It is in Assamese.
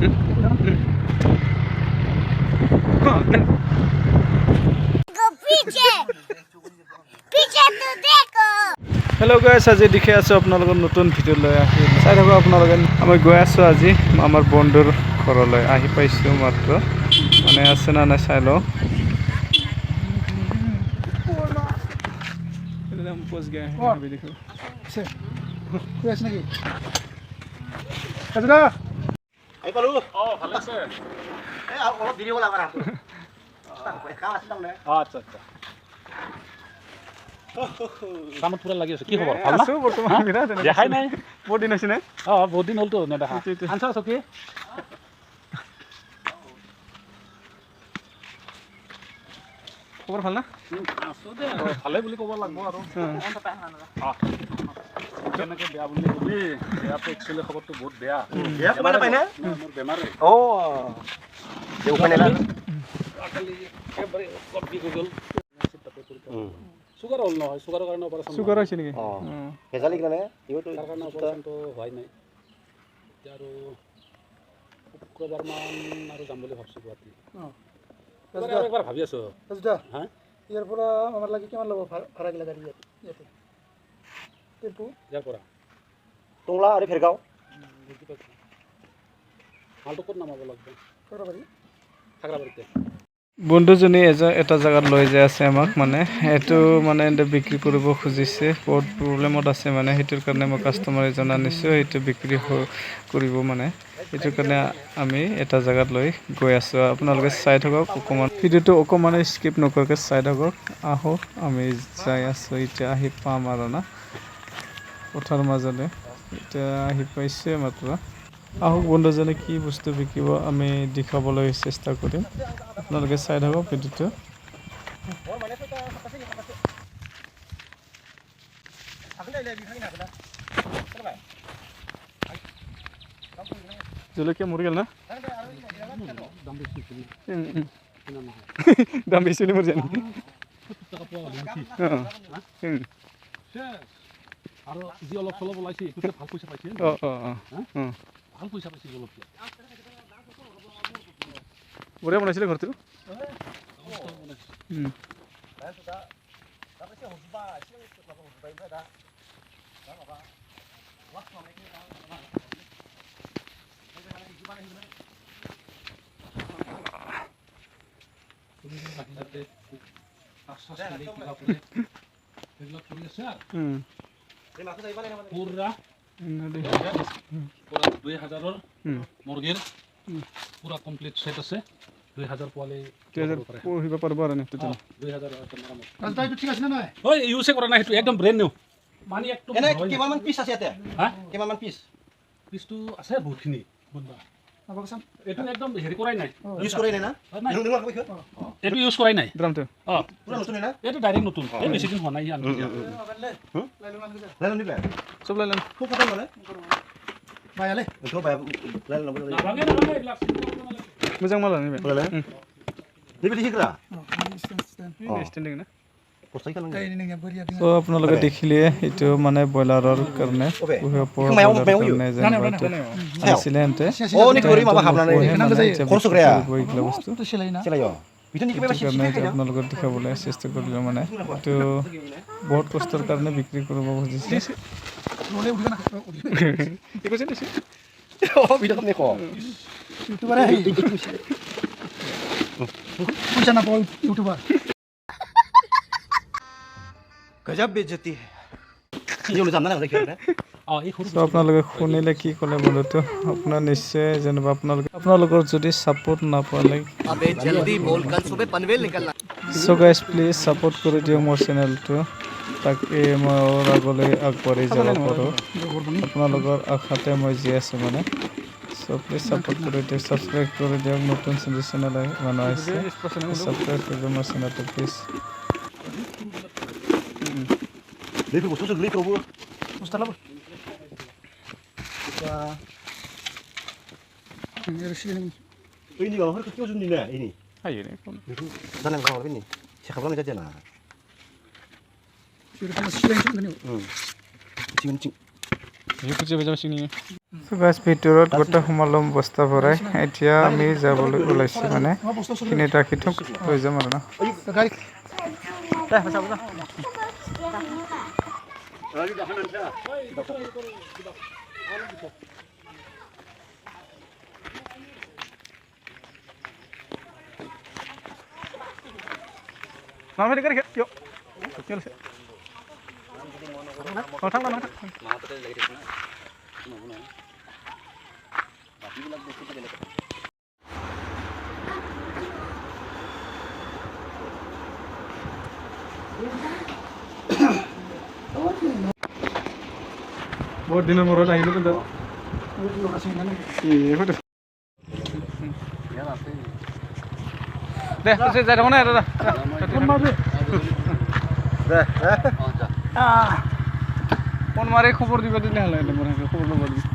हेलो गाइस আজি দেখি আছো আপোনালোকৰ নতুন ভিডিও লৈ আহি চাই থাকক আপোনালোকে আমি গৈ আছো আজি আমাৰ বন্ধুৰ ঘৰলৈ আহি পাইছো মাত্ৰ মানে আছে না নাই চাই লও एकदम पहुंच गए हैं अभी देखो से कोई আছে নাকি কাজলা আই পালু ভালে আছে অলপ দেৰি হ'ল আমাৰ কাম আছে তাৰমানে আচ্ছা আচ্ছা কামত পুৰা লাগি আছে কি খবৰ ভাল না আছো বৰ্তমান বিৰা দেখাই নাই বহুত দিন আছে না বহুত দিন হলতো নেদেখা আনছা আছো কি খবৰ ভাল না আছো দে ভালে বুলি ক'ব লাগব আৰু কেনেকৈ বেয়া বুলি কবি বেয়াটো একচুৱেলি খবৰটো বহুত বেয়া বেয়া কমাই নাপায় না মোৰ বেমাৰে দেউ পাই না কালি একেবাৰে কপি হৈ গ'ল সুগাৰ হ'ল নহয় সুগাৰৰ কাৰণে অপাৰেশ্যন সুগাৰ হৈছে নেকি ভেজালি কাৰণে ইওটো তাৰ কাৰণে অপাৰেশ্যনটো হোৱাই নাই এতিয়া আৰু শুক্ৰবাৰমান আৰু যাম বুলি ভাবিছোঁ গুৱাহাটী একবাৰ ভাবি আছোঁ হা ইয়াৰ পৰা আমাৰ লাগি কিমান ল'ব ভাড়া গিলা গাড়ী ইয়াতে টেম্পু ইয়াৰ পৰা টংলা আৰু ফেৰগাঁও বুজি পাইছোঁ মালটো ক'ত নামাব লাগব খাগৰাবাৰী খাগৰাবাৰীতে বন্ধুজনী এটা জায়গাত লৈ যাই আছে আমাক মানে এইটো মানে বিক্ৰী কৰিব খুজিছে বহুত প্ৰব্লেমত আছে মানে সেইটোৰ কাৰণে মই কাষ্টমাৰ এজন আনিছো এইটো বিক্ৰী কৰিব মানে এইটোৰ কাৰণে আমি এটা জায়গাত লৈ গৈ আছো আপোনালোকে চাই থাকক অকমান ভিডিওটো অকমান স্কিপ নকৰাকৈ চাই থাকক আহক আমি যাই আছো এতিয়া আহি পাম আৰু না পথাৰ মাজলে এতিয়া আহি পাইছে মাত্ৰ আহক বন্ধুজনে কি বস্তু বিকিব আমি দেখাবলৈ চেষ্টা কৰিম আপোনালোকে চাই থাকক ভিডিওটো জলকীয়া মৰি গ'ল না দাম বেছি মোৰ জানি আৰু যি অলপ চলপ ওলাইছে ভাল পইচা পাইছে ভাল পইচা পাইছে জলকীয়া বঢ়িয়া বনাইছিলে ঘৰটো পুৰা 2000ৰ মুৰ্গীৰ পুৰা কমপ্লিট সেট আছে 2000 পোৱালি 2000 পঢ়িব পাৰিব আৰু 2000 ঠিক আছে নাই ঐ ইউজে কৰা নাই সেইটো একদম ব্ৰেণ্ড নিউ মানে একদম এনে কিমান পিস আছে ইয়াতে হা কিমান পিস পিসটো আছে বহুতখিনি বন্ধা এইটো একদম হেৰি কৰাই নাই ইউজ কৰাই নাই না এইটো ইউজ কৰাই নাই ড্ৰামটো পুৰা নতুন না এইটো ডাইৰেক্ট নতুন এই বেছি দিন হোৱা নাই আনকি লাইন নিলে চব লৈ ল'ম খুব কথা মানে বাইলে তো বাই লাইন নব নালাগে এইবিলাক মোজাং মাল আনিবে বলে দিবি দিছিলা ষ্টেণ্ডিং না পছাই কান সো আপোনালোকে দেখিলে এইটো মানে বয়লাৰৰ কাৰণে এক্সিলেন্ট ও নি কৰি মাবা হাবলানে খৰচ কৰে এইগুলা বস্তু চলাই বিতনি কিবা আপোনালোকক দেখাবলৈ চেষ্টা কৰিলো মানে এইটো বহুত কষ্টৰ কাৰণে বিক্ৰী কৰিব খুজিছে ও ভিডিও কম দেখো ইউটিউবাৰ পয়সা না পাও ইউটিউবাৰ गजब बेइज्जती है ये लोग जानना ना देखिए এই সৰু আপোনালোকে শুনিলে কি ক'লে বলতো আপোনাৰ নিশ্চয় যেনিবা আপোনালোকৰ যদি সাপোর্ট নাপালে अबे जल्दी बोल कल सुबह पनवेल निकलना সো গাইস প্লিজ সাপোর্ট কৰি দিয়ক মোৰ চেনেলটো তাকে মই আগলৈ আগবাঢ়ি যাব পাৰোঁ আপোনালোকৰ আশাতে মই জীয়াই আছোঁ মানে সো প্লিজ সাপোৰ্ট কৰি দিয়ক সাবস্ক্ৰাইব কৰি দিয়ক নতুন চেনেল বনাইছে সাবস্ক্ৰাইব কৰি দিয়ক মোৰ চেনেলটো please Lihat bos, susah lihat bos. Mustahil bos. Ini kalau harus kau sendiri lah ini. Ayo ni. Dan yang kau ini, siapa pun saja lah. Cincin. Ini kerja macam sini. গাছ ভিতৰত গোটেই সোমালম বস্তা ভৰাই এতিয়া আমি যাবলৈ ওলাইছোঁ মানে খিনিত ৰাখি থওক লৈ যাম আৰু না বহুত দিনৰ মূৰত আহিলোঁ কিন্তু দে যাই থাকোঁ নাই দাদা ফোন মাৰি খবৰ দিবা তেনেহ'লে খবৰ ল'ব দিবি